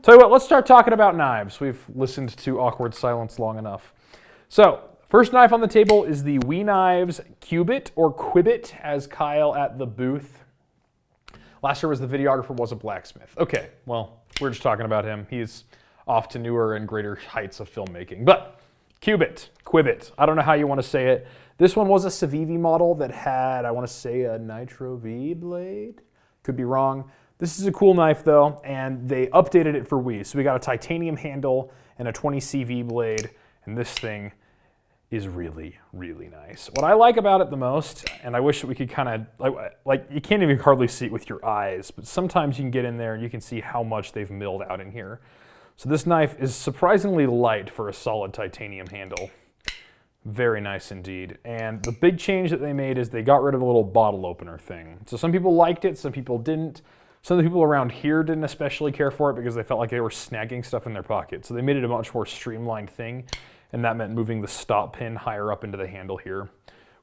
Tell you what, let's start talking about knives. We've listened to awkward silence long enough. So, first knife on the table is the Knives Cubit, or Quibit, as Kyle at the booth. Last year was the videographer, was a blacksmith. Okay, well, we're just talking about him. He's off to newer and greater heights of filmmaking. But Cubit, Quibit, I don't know how you want to say it. This one was a Civivi model that had, I want to say, a Nitro V blade. Could be wrong. This is a cool knife though, and they updated it for Wii. So we got a titanium handle and a 20 CV blade, and this thing is really, really nice. What I like about it the most, and I wish that we could kind of, like you can't even hardly see it with your eyes, but sometimes you can get in there and you can see how much they've milled out in here. So this knife is surprisingly light for a solid titanium handle. Very nice indeed. And the big change that they made is they got rid of the little bottle opener thing. So some people liked it, some people didn't. Some of the people around here didn't especially care for it because they felt like they were snagging stuff in their pocket. So they made it a much more streamlined thing, and that meant moving the stop pin higher up into the handle here,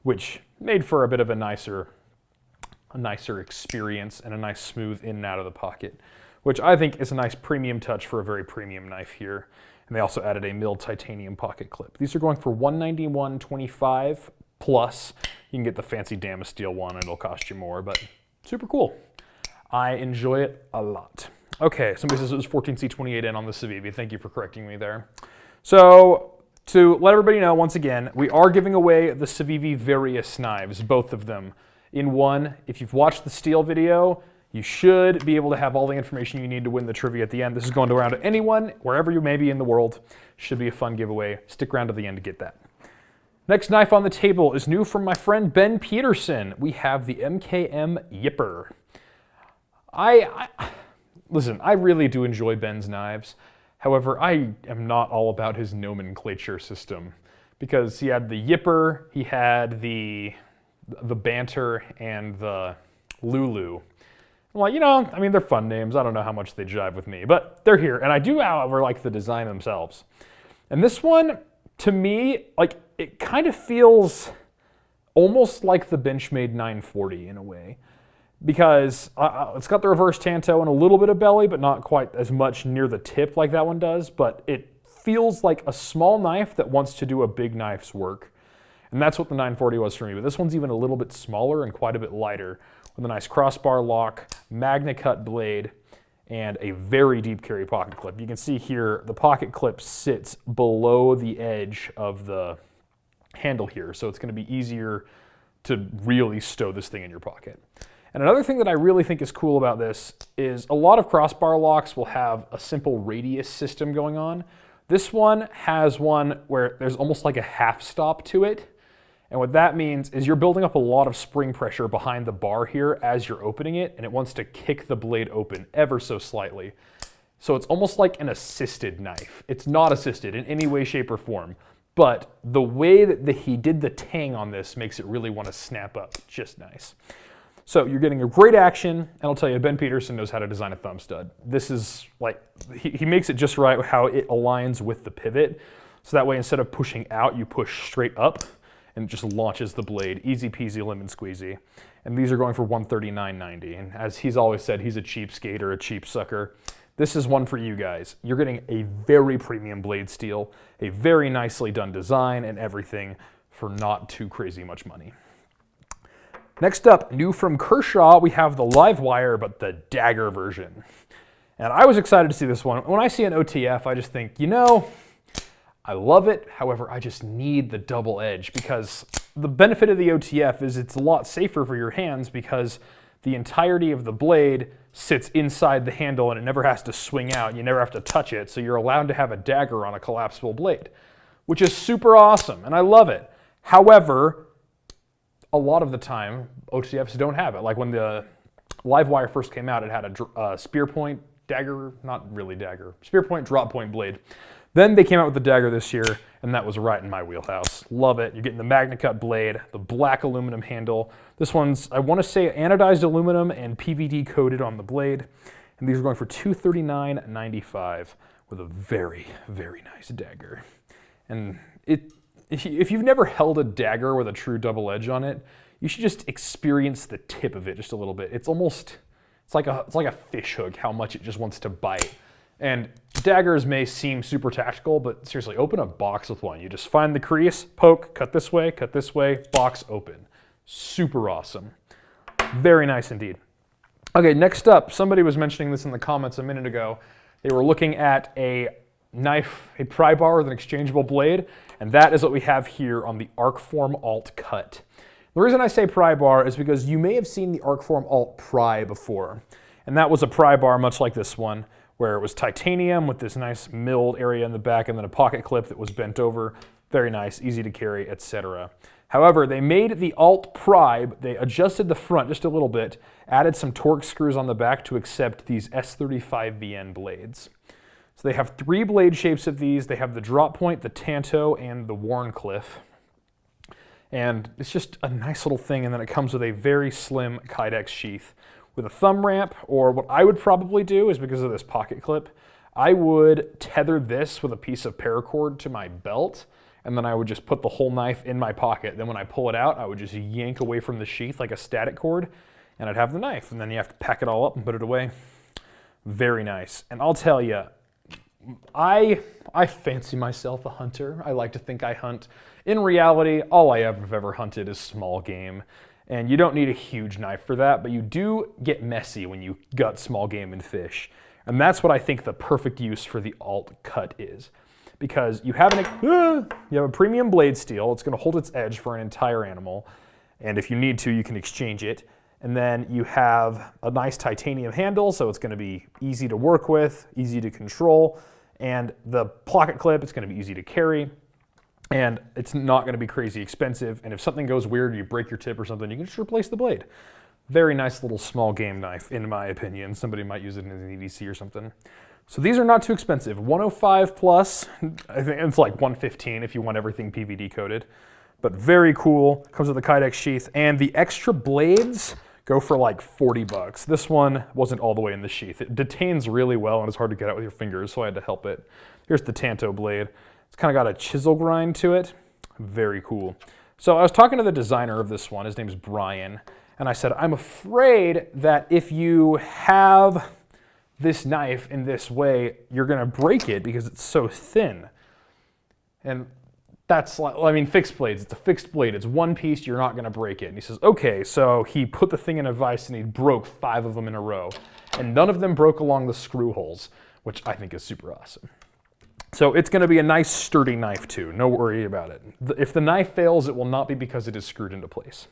which made for a bit of a nicer experience and a nice smooth in and out of the pocket, which I think is a nice premium touch for a very premium knife here. And they also added a milled titanium pocket clip. These are going for $191.25 plus. You can get the fancy Damasteel one and it'll cost you more, but super cool. I enjoy it a lot. Okay, somebody says it was 14C28N on the Civivi. Thank you for correcting me there. So to let everybody know, once again, we are giving away the Civivi Various knives, both of them in one. If you've watched the steel video, you should be able to have all the information you need to win the trivia at the end. This is going to around to anyone, wherever you may be in the world. Should be a fun giveaway. Stick around to the end to get that. Next knife on the table is new from my friend Ben Peterson. We have the MKM Yipper. Listen, I really do enjoy Ben's knives. However, I am not all about his nomenclature system because he had the Yipper, he had the Banter, and the Lulu. I'm like, you know, I mean, they're fun names. I don't know how much they jive with me, but they're here. And I do, however, like the design themselves. And this one, to me, like, it kind of feels almost like the Benchmade 940 in a way. Because it's got the reverse tanto and a little bit of belly, but not quite as much near the tip like that one does. But it feels like a small knife that wants to do a big knife's work. And that's what the 940 was for me. But this one's even a little bit smaller and quite a bit lighter, with a nice crossbar lock, Magna Cut blade, and a very deep carry pocket clip. You can see here the pocket clip sits below the edge of the handle here, so it's going to be easier to really stow this thing in your pocket. And another thing that I really think is cool about this is a lot of crossbar locks will have a simple radius system going on. This one has one where there's almost like a half stop to it. And what that means is you're building up a lot of spring pressure behind the bar here as you're opening it, and it wants to kick the blade open ever so slightly. So it's almost like an assisted knife. It's not assisted in any way, shape, or form, but the way that he did the tang on this makes it really want to snap up just nice. So you're getting a great action, and I'll tell you, Ben Peterson knows how to design a thumb stud. This is like, he makes it just right how it aligns with the pivot. So that way, instead of pushing out, you push straight up, and it just launches the blade. Easy peasy lemon squeezy. And these are going for $139.90. And as he's always said, he's a cheapskate or a cheap sucker. This is one for you guys. You're getting a very premium blade steel, a very nicely done design and everything for not too crazy much money. Next up, new from Kershaw, we have the live wire, but the dagger version. And I was excited to see this one. When I see an OTF, I just think, you know, I love it. However, I just need the double edge because the benefit of the OTF is it's a lot safer for your hands because the entirety of the blade sits inside the handle and it never has to swing out. You never have to touch it. So you're allowed to have a dagger on a collapsible blade, which is super awesome. And I love it. However, a lot of the time, OTFs don't have it. Like when the live wire first came out, it had a spear point dagger, not really dagger, spear point drop point blade. Then they came out with the dagger this year, and that was right in my wheelhouse. Love it. You're getting the Magna Cut blade, the black aluminum handle. This one's, I want to say, anodized aluminum and PVD coated on the blade. And these are going for $239.95 with a very, very nice dagger. And if you've never held a dagger with a true double edge on it, you should just experience the tip of it just a little bit. It's almost, it's like a fish hook, how much it just wants to bite. And daggers may seem super tactical, but seriously, open a box with one. You just find the crease, poke, cut this way, box open. Super awesome. Very nice indeed. Okay, next up, somebody was mentioning this in the comments a minute ago. They were looking at a knife, a prybar with an exchangeable blade, and that is what we have here on the Arkform Alt Cut. The reason I say prybar is because you may have seen the Arkform Alt Pry before, and that was a prybar much like this one, where it was titanium with this nice milled area in the back and then a pocket clip that was bent over. Very nice, easy to carry, etc. However, they made the Alt Pry, they adjusted the front just a little bit, added some torque screws on the back to accept these S35VN blades. So they have 3 blade shapes of these. They have the drop point, the Tanto, and the Wharncliffe. And it's just a nice little thing, and then it comes with a very slim Kydex sheath with a thumb ramp, or what I would probably do is, because of this pocket clip, I would tether this with a piece of paracord to my belt, and then I would just put the whole knife in my pocket. Then when I pull it out, I would just yank away from the sheath like a static cord, and I'd have the knife. And then you have to pack it all up and put it away. Very nice. And I'll tell you, I fancy myself a hunter. I like to think I hunt. In reality, all I have ever hunted is small game. And you don't need a huge knife for that, but you do get messy when you gut small game and fish. And that's what I think the perfect use for the Alt Cut is. Because you have a premium blade steel. It's going to hold its edge for an entire animal. And if you need to, you can exchange it. And then you have a nice titanium handle, so it's going to be easy to work with, easy to control. And the pocket clip, it's going to be easy to carry. And it's not going to be crazy expensive. And if something goes weird, you break your tip or something, you can just replace the blade. Very nice little small game knife, in my opinion. Somebody might use it in an EDC or something. So these are not too expensive. 105 plus, I think it's like 115 if you want everything PVD coated. But very cool, comes with a Kydex sheath. And the extra blades go for like 40 bucks. This one wasn't all the way in the sheath. It detains really well and it's hard to get out with your fingers, so I had to help it. Here's the Tanto blade. It's kind of got a chisel grind to it. Very cool. So I was talking to the designer of this one, his name's Brian, and I said, I'm afraid that if you have this knife in this way, you're gonna break it because it's so thin. And that's like, I mean, fixed blades, it's a fixed blade, it's one piece, you're not gonna break it. And he says, okay, so he put the thing in a vise and he broke 5 of them in a row. And none of them broke along the screw holes, which I think is super awesome. So it's gonna be a nice sturdy knife too, no worry about it. If the knife fails, it will not be because it is screwed into place.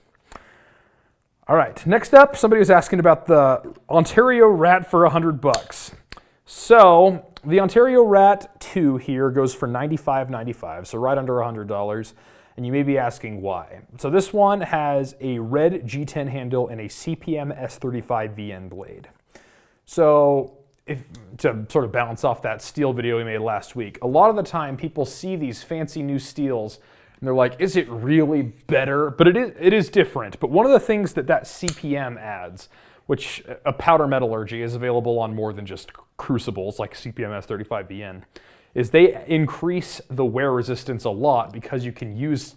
All right, next up, somebody was asking about the Ontario Rat for 100 bucks. So the Ontario Rat 2 here goes for $95.95, so right under $100. And you may be asking why. So this one has a red G10 handle and a CPM S35VN blade. So to sort of balance off that steel video we made last week, a lot of the time people see these fancy new steels and they're like, is it really better? But it is different. But one of the things that CPM adds, which a powder metallurgy is available on more than just crucibles like CPM S35VN, is they increase the wear resistance a lot because you can use,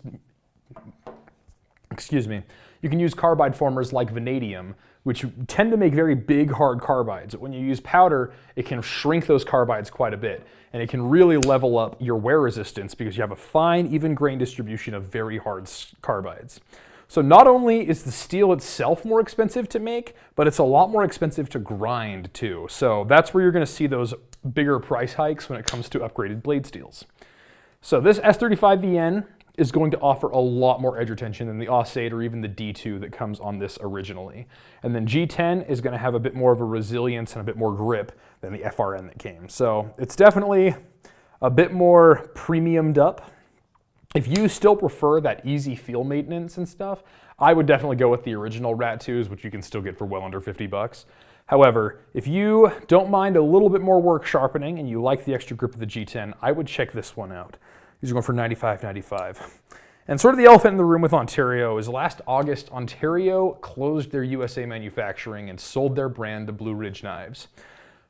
you can use carbide formers like vanadium, which tend to make very big, hard carbides. When you use powder, it can shrink those carbides quite a bit, and it can really level up your wear resistance because you have a fine, even grain distribution of very hard carbides. So not only is the steel itself more expensive to make, but it's a lot more expensive to grind too. So that's where you're gonna see those bigger price hikes when it comes to upgraded blade steels. So this S35VN is going to offer a lot more edge retention than the AUS8 or even the D2 that comes on this originally. And then G10 is going to have a bit more of a resilience and a bit more grip than the FRN that came. So it's definitely a bit more premiumed up. If you still prefer that easy feel maintenance and stuff, I would definitely go with the original Rat 2s, which you can still get for well under 50 bucks. However, if you don't mind a little bit more work sharpening and you like the extra grip of the G10, I would check this one out. These are going for $95.95. And sort of the elephant in the room with Ontario is last August, Ontario closed their USA manufacturing and sold their brand to Blue Ridge Knives.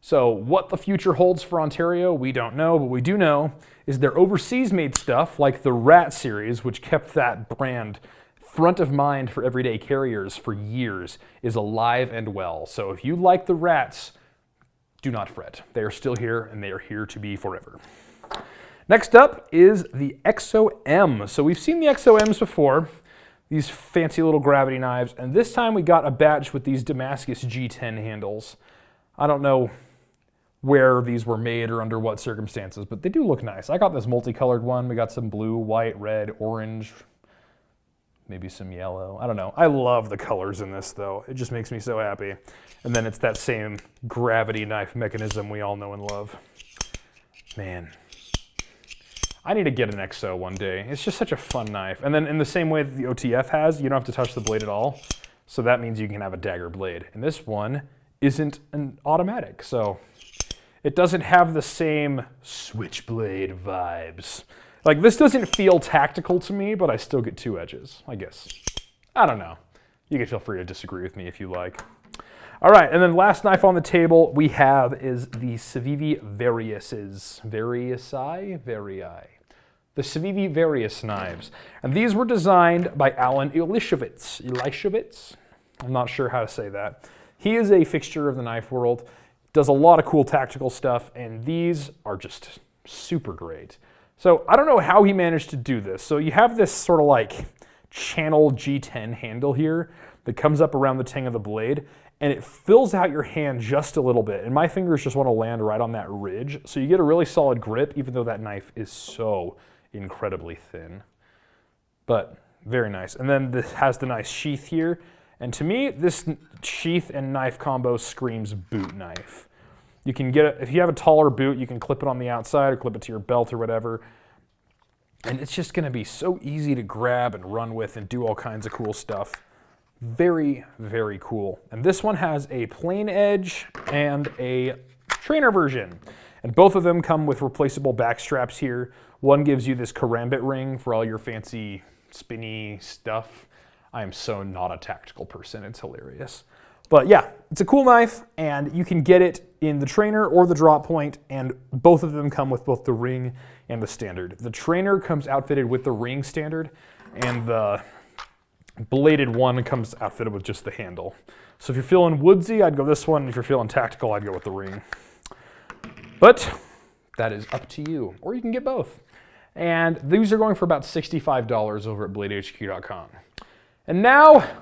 So what the future holds for Ontario, we don't know, but we do know is their overseas made stuff like the Rat series, which kept that brand front of mind for everyday carriers for years, is alive and well. So if you like the Rats, do not fret. They are still here, and they are here to be forever. Next up is the XOM. So we've seen the XOMs before, these fancy little gravity knives, and this time we got a batch with these Damascus G10 handles. I don't know where these were made or under what circumstances, but they do look nice. I got this multicolored one. We got some blue, white, red, orange, maybe some yellow. I don't know. I love the colors in this, though. It just makes me so happy. And then it's that same gravity knife mechanism we all know and love. Man, I need to get an XO one day. It's just such a fun knife. And then in the same way that the OTF has, you don't have to touch the blade at all. So that means you can have a dagger blade. And this one isn't an automatic, so it doesn't have the same switchblade vibes. Like, this doesn't feel tactical to me, but I still get 2 edges, I guess. I don't know. You can feel free to disagree with me if you like. All right, and then last knife on the table we have is the Civivi Variuses. Varii? The Civivi Varius knives. And these were designed by Alan Ilishevitz. I'm not sure how to say that. He is a fixture of the knife world, does a lot of cool tactical stuff, and these are just super great. So I don't know how he managed to do this. So you have this sort of like channel G10 handle here that comes up around the tang of the blade, and it fills out your hand just a little bit. And my fingers just want to land right on that ridge. So you get a really solid grip, even though that knife is so incredibly thin. But very nice. And then this has the nice sheath here. And to me, this sheath and knife combo screams boot knife. You can get it, if you have a taller boot, you can clip it on the outside or clip it to your belt or whatever. And it's just gonna be so easy to grab and run with and do all kinds of cool stuff. Very, very cool. And this one has a plain edge and a trainer version. And both of them come with replaceable back straps here. One gives you this karambit ring for all your fancy spinny stuff. I am so not a tactical person, it's hilarious. But yeah, it's a cool knife, and you can get it in the trainer or the drop point, and both of them come with both the ring and the standard. The trainer comes outfitted with the ring standard, and the bladed one comes outfitted with just the handle. So if you're feeling woodsy, I'd go this one. If you're feeling tactical, I'd go with the ring. But that is up to you, or you can get both. And these are going for about $65 over at BladeHQ.com. And now